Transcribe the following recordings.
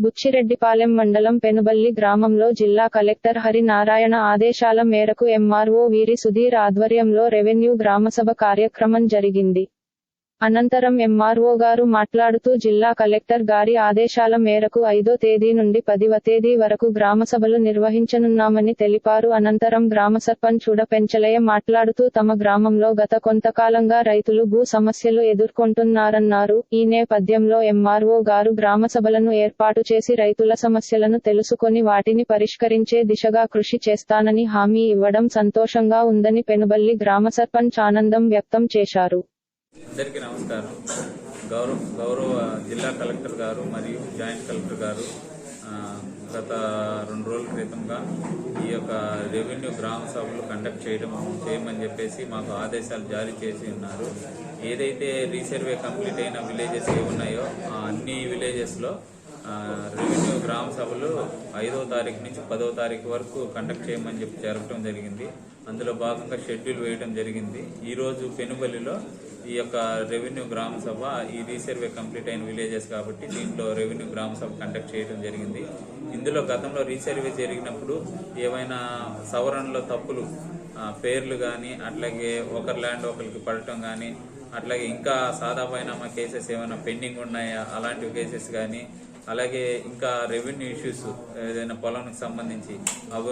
బుచ్చిరెడ్డిపాలెం మండలం పెనుబల్లి గ్రామంలో జిల్లా కలెక్టర్ హరి నారాయణ ఆదేశాల మేరకు ఎంఆర్ఓ వీరి సుధీర్ ఆధ్వర్యంలో రెవెన్యూ గ్రామసభ కార్యక్రమం జరిగింది. అనంతరం ఎంఆర్ఓ గారు మాట్లాడుతూ జిల్లా కలెక్టర్ గారి ఆదేశాల మేరకు 5వ తేదీ నుండి 10వ తేదీ వరకు గ్రామసభలు నిర్వహించనున్నామని తెలిపారు. అనంతరం గ్రామ సర్పంచ్ ఉడపెంచలయ్య మాట్లాడుతూ తమ గ్రామంలో గత కొంతకాలంగా రైతులు భూ సమస్యలు ఎదుర్కొంటున్నారన్నారు. ఈ నేపథ్యంలో ఎంఆర్ఓ గారు గ్రామసభలను ఏర్పాటు చేసి రైతుల సమస్యలను తెలుసుకొని వాటిని పరిష్కరించే దిశగా కృషి చేస్తానని హామీ ఇవ్వడం సంతోషంగా ఉందని పెనుబల్లి గ్రామ సర్పంచ్ ఆనందం వ్యక్తం చేశారు. అందరికీ నమస్కారం. గౌరవ జిల్లా కలెక్టర్ గారు మరియు జాయింట్ కలెక్టర్ గారు గత 2 రోజుల క్రితంగా ఈ యొక్క రెవెన్యూ గ్రామ సభలు కండక్ట్ చేయమని చెప్పేసి మాకు ఆదేశాలు జారీ చేసి ఉన్నారు. ఏదైతే రీసర్వే కంప్లీట్ అయిన విలేజెస్ ఏ ఉన్నాయో అన్ని విలేజెస్లో రెవెన్యూ గ్రామ సభలు 5వ తారీఖు నుంచి 10వ తారీఖు వరకు కండక్ట్ చేయమని చెప్పి జరగడం జరిగింది. అందులో భాగంగా షెడ్యూల్ వేయడం జరిగింది. ఈరోజు పెనుబల్లిలో ఈ యొక్క రెవెన్యూ గ్రామ సభ ఈ రీసర్వే కంప్లీట్ అయిన విలేజెస్ కాబట్టి దీంట్లో రెవెన్యూ గ్రామ సభ కండక్ట్ చేయడం జరిగింది. ఇందులో గతంలో రీసర్వే జరిగినప్పుడు ఏమైనా సవరణలో తప్పులు పేర్లు కానీ అట్లాగే ఒకరి ల్యాండ్ ఒకరికి పడటం కానీ అట్లాగే ఇంకా సాదా బైనామా కేసెస్ ఏమైనా పెండింగ్ ఉన్నాయా అలాంటి కేసెస్ కానీ అలాగే ఇంకా రెవెన్యూ ఇష్యూస్ ఏదైనా పొలానికి సంబంధించి అవి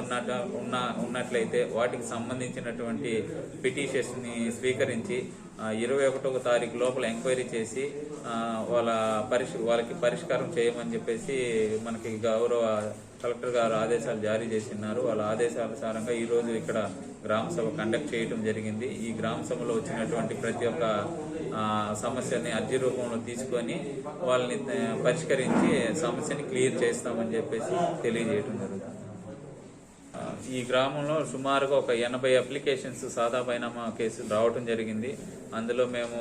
ఉన్నట్లయితే వాటికి సంబంధించినటువంటి పిటిషన్స్ని స్వీకరించి 21వ తారీఖు లోపల ఎంక్వైరీ చేసి వాళ్ళకి పరిష్కారం చేయమని చెప్పేసి మనకి గౌరవ కలెక్టర్ గారు ఆదేశాలు జారీ చేసినారు. వాళ్ళ ఆదేశానుసారంగా ఈరోజు ఇక్కడ గ్రామ సభ కండక్ట్ చేయడం జరిగింది. ఈ గ్రామ సభలో వచ్చినటువంటి ప్రతి ఒక్క సమస్యని అర్జీ రూపంలో తీసుకొని వాళ్ళని పరిష్కరించి సమస్యని క్లియర్ చేస్తామని చెప్పేసి తెలియజేయడం జరుగుతుంది. ఈ గ్రామంలో సుమారుగా ఒక 80 అప్లికేషన్స్ సాదా బైనామా కేసులు రావడం జరిగింది. అందులో మేము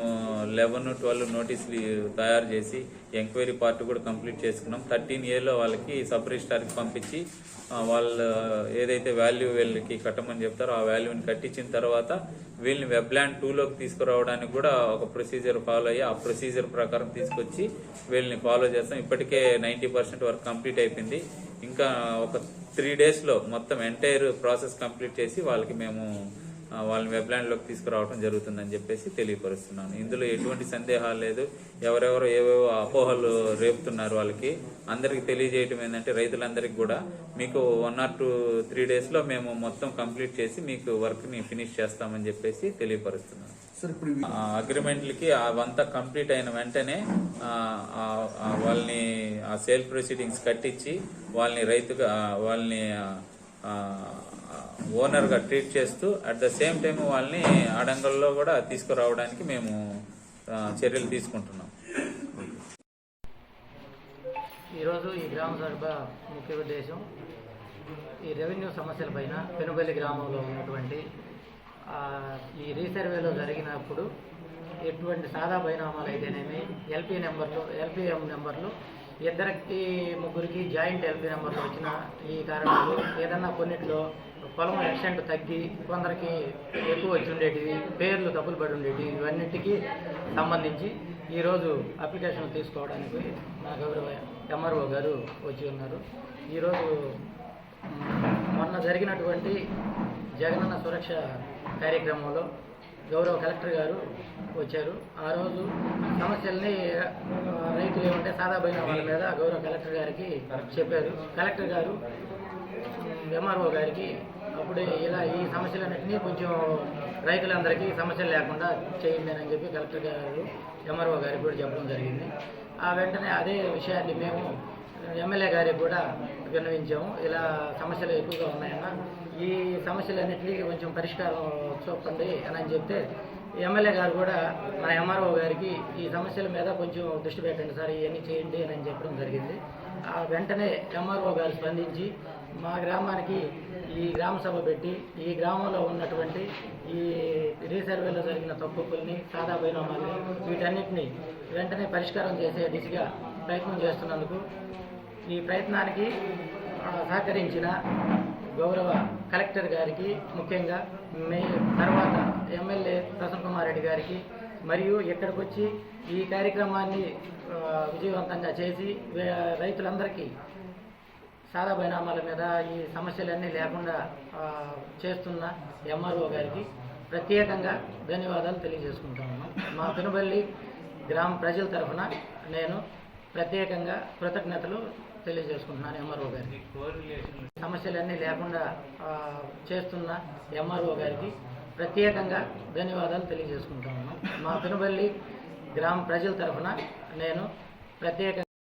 11-12 నోటీసులు తయారు చేసి ఎంక్వైరీ పార్ట్ కూడా కంప్లీట్ చేసుకున్నాం. 13A వాళ్ళకి సబ్ రిజిస్ట్రార్కి పంపించి వాళ్ళు ఏదైతే వాల్యూ వీళ్ళకి కట్టమని చెప్తారో ఆ వాల్యూని కట్టించిన తర్వాత వీళ్ళని వెబ్లాండ్ 2లోకి తీసుకురావడానికి కూడా ఒక ప్రొసీజర్ ఫాలో అయ్యి ఆ ప్రొసీజర్ ప్రకారం తీసుకొచ్చి వీళ్ళని ఫాలో చేస్తాం. ఇప్పటికే 90% వరకు కంప్లీట్ అయిపోయింది. ఇంకా ఒక 3 డేస్లో మొత్తం ఎంటైర్ ప్రాసెస్ కంప్లీట్ చేసి వాళ్ళని వెబ్లాండ్లోకి తీసుకురావడం జరుగుతుందని చెప్పేసి తెలియపరుస్తున్నాను. ఇందులో ఎటువంటి సందేహాలు లేదు. ఎవరెవరో ఏవేవో అపోహలు రేపుతున్నారు వాళ్ళకి అందరికి తెలియజేయటం ఏంటంటే రైతులందరికీ కూడా మీకు 1 or 3 డేస్లో మేము మొత్తం కంప్లీట్ చేసి మీకు వర్క్ని ఫినిష్ చేస్తామని చెప్పేసి తెలియపరుస్తున్నాను. అగ్రిమెంట్లకి అవంతా కంప్లీట్ అయిన వెంటనే వాళ్ళని ఆ సేల్ ప్రొసీడింగ్స్ కట్టించి వాళ్ళని ఓనర్గా ట్రీట్ చేస్తూ అట్ ద సేమ్ టైం వాళ్ళని అడంగల్లో కూడా తీసుకురావడానికి మేము చర్యలు తీసుకుంటున్నాం. ఈరోజు ఈ గ్రామ సభ ముఖ్య ఉద్దేశం ఈ రెవెన్యూ సమస్యలపైన పెనుబల్లి గ్రామంలో ఉన్నటువంటి ఈ రీసర్వేలో జరిగినప్పుడు ఎటువంటి సాదా బైనామాలు అయితేనేమి ఎల్పిఎం నెంబర్లు 2-3 జాయింట్ ఎల్పీ నెంబర్లు వచ్చిన ఈ కారణాలు ఏదన్నా కొన్నిట్లో పొలం ఎక్స్టెంట్ తగ్గి కొందరికి ఎక్కువ వచ్చి ఉండేటివి పేర్లు తప్పులు పడి ఉండేటివి ఇవన్నిటికీ సంబంధించి ఈరోజు అప్లికేషన్ తీసుకోవడానికి మా గౌరవ ఎంఆర్ఓ గారు వచ్చి ఉన్నారు. ఈరోజు మొన్న జరిగినటువంటి జగనన్న సురక్ష కార్యక్రమంలో గౌరవ కలెక్టర్ గారు వచ్చారు. ఆ రోజు సమస్యల్ని రైతులు ఏమంటే సాదా బైనామాల మీద గౌరవ కలెక్టర్ గారికి చెప్పారు. కలెక్టర్ గారు ఎంఆర్ఓ గారికి అప్పుడే ఇలా ఈ సమస్యలన్నింటినీ కొంచెం రైతులందరికీ సమస్యలు లేకుండా చేయండి అని చెప్పి కలెక్టర్ గారు ఎంఆర్ఓ గారికి కూడా చెప్పడం జరిగింది. ఆ వెంటనే అదే విషయాన్ని మేము ఎమ్మెల్యే గారికి కూడా విన్నవించాము. ఇలా సమస్యలు ఎక్కువగా ఉన్నాయన్న ఈ సమస్యలన్నింటినీ కొంచెం పరిష్కారం చూపండి అని చెప్తే ఎమ్మెల్యే గారు కూడా మన ఎంఆర్ఓ గారికి ఈ సమస్యల మీద కొంచెం దృష్టి పెట్టండి సార్ ఇవన్నీ చేయండి అని చెప్పడం జరిగింది. ఆ వెంటనే ఎంఆర్ఓ గారు స్పందించి మా గ్రామానికి ఈ గ్రామ సభ పెట్టి ఈ గ్రామంలో ఉన్నటువంటి ఈ రీసర్వేలో జరిగిన తప్పుల్ని సాదా బైనామాల్ని వీటన్నిటిని వెంటనే పరిష్కారం చేసే దిశగా ప్రయత్నం చేస్తున్నందుకు ఈ ప్రయత్నానికి సహకరించిన గౌరవ కలెక్టర్ గారికి ముఖ్యంగా తర్వాత ఎమ్మెల్యే ప్రసన్న కుమార్ రెడ్డి గారికి మరియు ఇక్కడికి వచ్చి ఈ కార్యక్రమాన్ని విజయవంతంగా చేసి రైతులందరికీ సాదా పరిణామాల మీద ఈ సమస్యలన్నీ లేకుండా చేస్తున్న ఎంఆర్ఓ గారికి ప్రత్యేకంగా ధన్యవాదాలు తెలియజేసుకుంటాను. మా పెనుబల్లి గ్రామ ప్రజల తరఫున నేను ప్రత్యేకంగా కృతజ్ఞతలు తెలియజేసుకుంటున్నాను ఎంఆర్ఓ గారికి. సమస్యలన్నీ లేకుండా చేస్తున్న ఎంఆర్ఓ గారికి ప్రత్యేకంగా ధన్యవాదాలు తెలియజేసుకుంటాను. మా పెనుబల్లి గ్రామ ప్రజల తరఫున నేను ప్రత్యేకంగా